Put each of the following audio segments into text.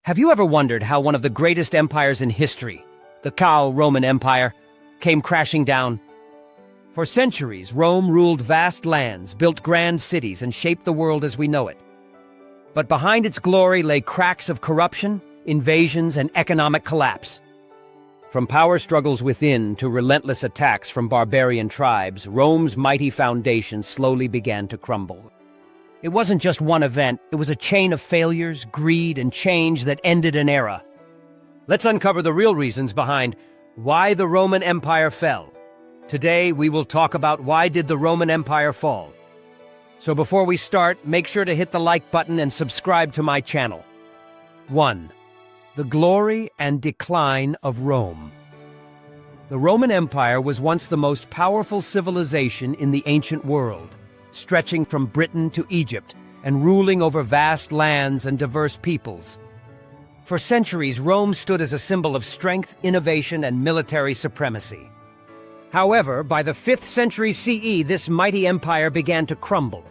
Have you ever wondered how one of the greatest empires in history, the Roman Empire, came crashing down? For centuries, Rome ruled vast lands, built grand cities, and shaped the world as we know it. But behind its glory lay cracks of corruption, invasions, and economic collapse. From power struggles within to relentless attacks from barbarian tribes, Rome's mighty foundation slowly began to crumble. It wasn't just one event, it was a chain of failures, greed, and change that ended an era. Let's uncover the real reasons behind why the Roman Empire fell. Today, we will talk about why did the Roman Empire fall. So before we start, make sure to hit the like button and subscribe to my channel. 1. The glory and decline of Rome. The Roman Empire was once the most powerful civilization in the ancient world, stretching from Britain to Egypt and ruling over vast lands and diverse peoples. For centuries, Rome stood as a symbol of strength, innovation, and military supremacy. However, by the 5th century CE, this mighty empire began to crumble.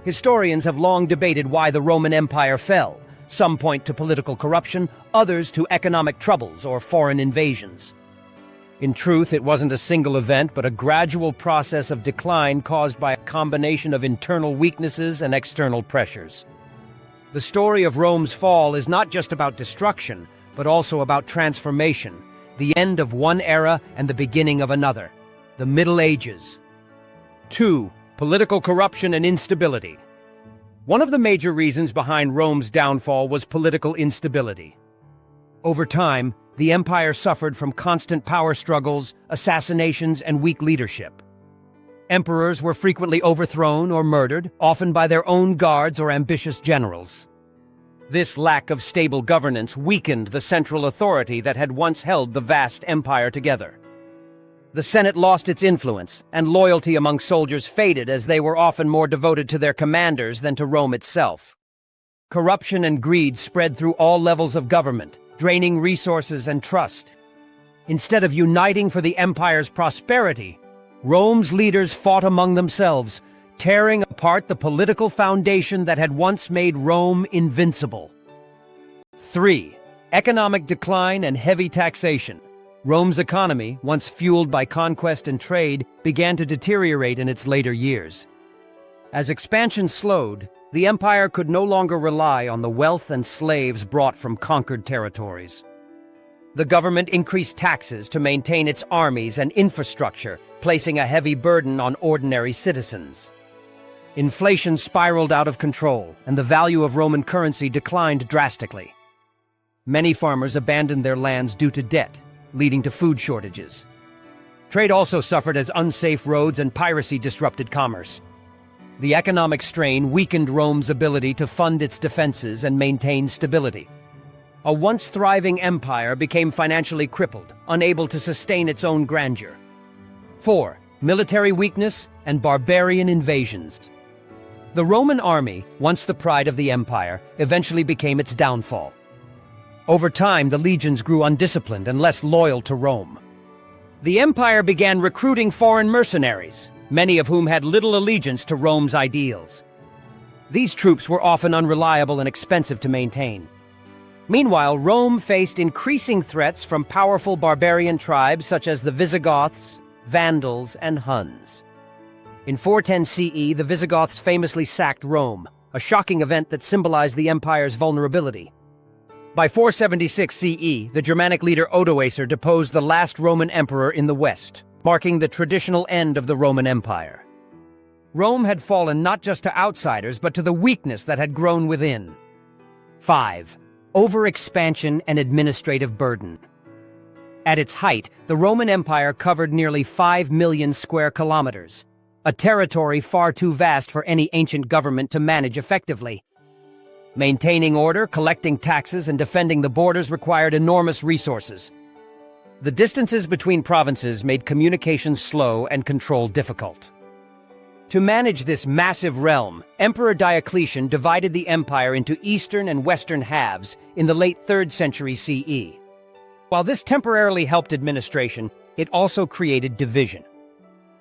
Historians have long debated why the Roman Empire fell. Some point to political corruption, others to economic troubles or foreign invasions. In truth, it wasn't a single event, but a gradual process of decline caused by a combination of internal weaknesses and external pressures. The story of Rome's fall is not just about destruction, but also about transformation, the end of one era and the beginning of another, the Middle Ages. 2. Political corruption and instability. One of the major reasons behind Rome's downfall was political instability. Over time, the empire suffered from constant power struggles, assassinations, and weak leadership. Emperors were frequently overthrown or murdered, often by their own guards or ambitious generals. This lack of stable governance weakened the central authority that had once held the vast empire together. The Senate lost its influence, and loyalty among soldiers faded as they were often more devoted to their commanders than to Rome itself. Corruption and greed spread through all levels of government, draining resources and trust. Instead of uniting for the empire's prosperity, Rome's leaders fought among themselves, tearing apart the political foundation that had once made Rome invincible. 3. Economic decline and heavy taxation. Rome's economy, once fueled by conquest and trade, began to deteriorate in its later years. As expansion slowed, the empire could no longer rely on the wealth and slaves brought from conquered territories. The government increased taxes to maintain its armies and infrastructure, placing a heavy burden on ordinary citizens. Inflation spiraled out of control, and the value of Roman currency declined drastically. Many farmers abandoned their lands due to debt, leading to food shortages. Trade also suffered as unsafe roads and piracy disrupted commerce. The economic strain weakened Rome's ability to fund its defenses and maintain stability. A once thriving empire became financially crippled, unable to sustain its own grandeur. 4. Military weakness and barbarian invasions. The Roman army, once the pride of the empire, eventually became its downfall. Over time, the legions grew undisciplined and less loyal to Rome. The empire began recruiting foreign mercenaries, many of whom had little allegiance to Rome's ideals. These troops were often unreliable and expensive to maintain. Meanwhile, Rome faced increasing threats from powerful barbarian tribes such as the Visigoths, Vandals, and Huns. In 410 CE, the Visigoths famously sacked Rome, a shocking event that symbolized the empire's vulnerability. By 476 CE, the Germanic leader Odoacer deposed the last Roman emperor in the West, marking the traditional end of the Roman Empire. Rome had fallen not just to outsiders, but to the weakness that had grown within. 5. Overexpansion and administrative burden. At its height, the Roman Empire covered nearly 5 million square kilometers, a territory far too vast for any ancient government to manage effectively. Maintaining order, collecting taxes, and defending the borders required enormous resources. The distances between provinces made communication slow and control difficult. To manage this massive realm, Emperor Diocletian divided the empire into eastern and western halves in the late 3rd century CE. While this temporarily helped administration, it also created division.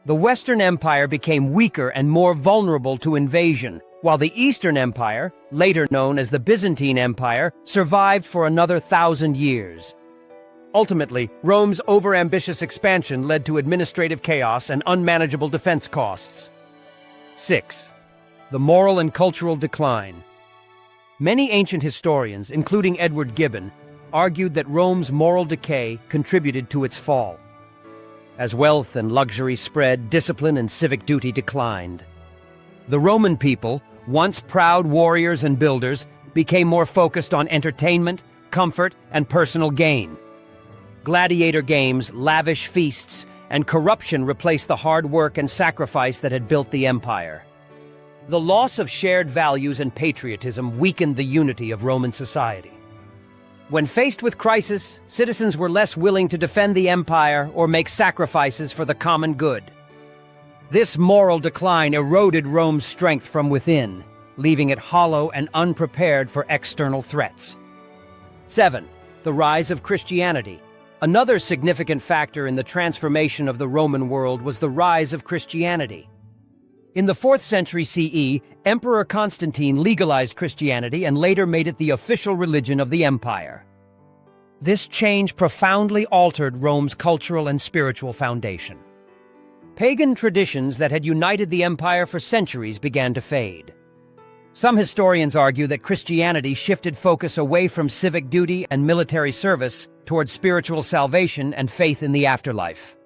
The Western Empire became weaker and more vulnerable to invasion, while the Eastern Empire, later known as the Byzantine Empire, survived for another 1,000 years. Ultimately, Rome's overambitious expansion led to administrative chaos and unmanageable defense costs. 6. The moral and cultural decline. Many ancient historians, including Edward Gibbon, argued that Rome's moral decay contributed to its fall. As wealth and luxury spread, discipline and civic duty declined. The Roman people, once proud warriors and builders, became more focused on entertainment, comfort, and personal gain. Gladiator games, lavish feasts, and corruption replaced the hard work and sacrifice that had built the empire. The loss of shared values and patriotism weakened the unity of Roman society. When faced with crisis, citizens were less willing to defend the empire or make sacrifices for the common good. This moral decline eroded Rome's strength from within, leaving it hollow and unprepared for external threats. 7. The rise of Christianity. Another significant factor in the transformation of the Roman world was the rise of Christianity. In the 4th century CE, Emperor Constantine legalized Christianity and later made it the official religion of the empire. This change profoundly altered Rome's cultural and spiritual foundation. Pagan traditions that had united the empire for centuries began to fade. Some historians argue that Christianity shifted focus away from civic duty and military service towards spiritual salvation and faith in the afterlife.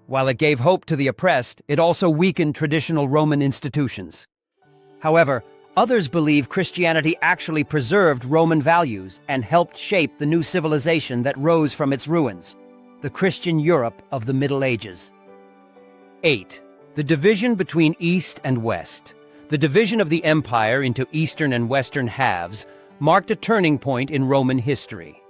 While it gave hope to the oppressed, it also weakened traditional Roman institutions. However, others believe Christianity actually preserved Roman values and helped shape the new civilization that rose from its ruins, the Christian Europe of the Middle Ages. 8. The division between East and West. The division of the empire into Eastern and Western halves marked a turning point in Roman history.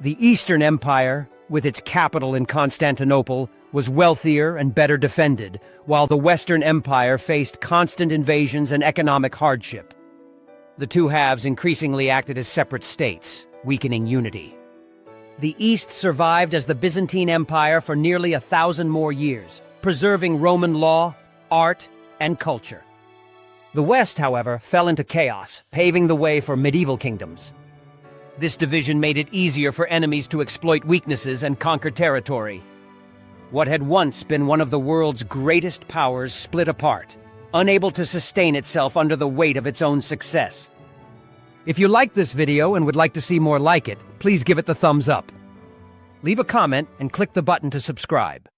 The Eastern Empire, with its capital in Constantinople, was wealthier and better defended, while the Western Empire faced constant invasions and economic hardship. The two halves increasingly acted as separate states, weakening unity. The East survived as the Byzantine Empire for nearly 1,000 more years, preserving Roman law, art, and culture. The West, however, fell into chaos, paving the way for medieval kingdoms. This division made it easier for enemies to exploit weaknesses and conquer territory. What had once been one of the world's greatest powers split apart, unable to sustain itself under the weight of its own success. If you liked this video and would like to see more like it, please give it the thumbs up. Leave a comment and click the button to subscribe.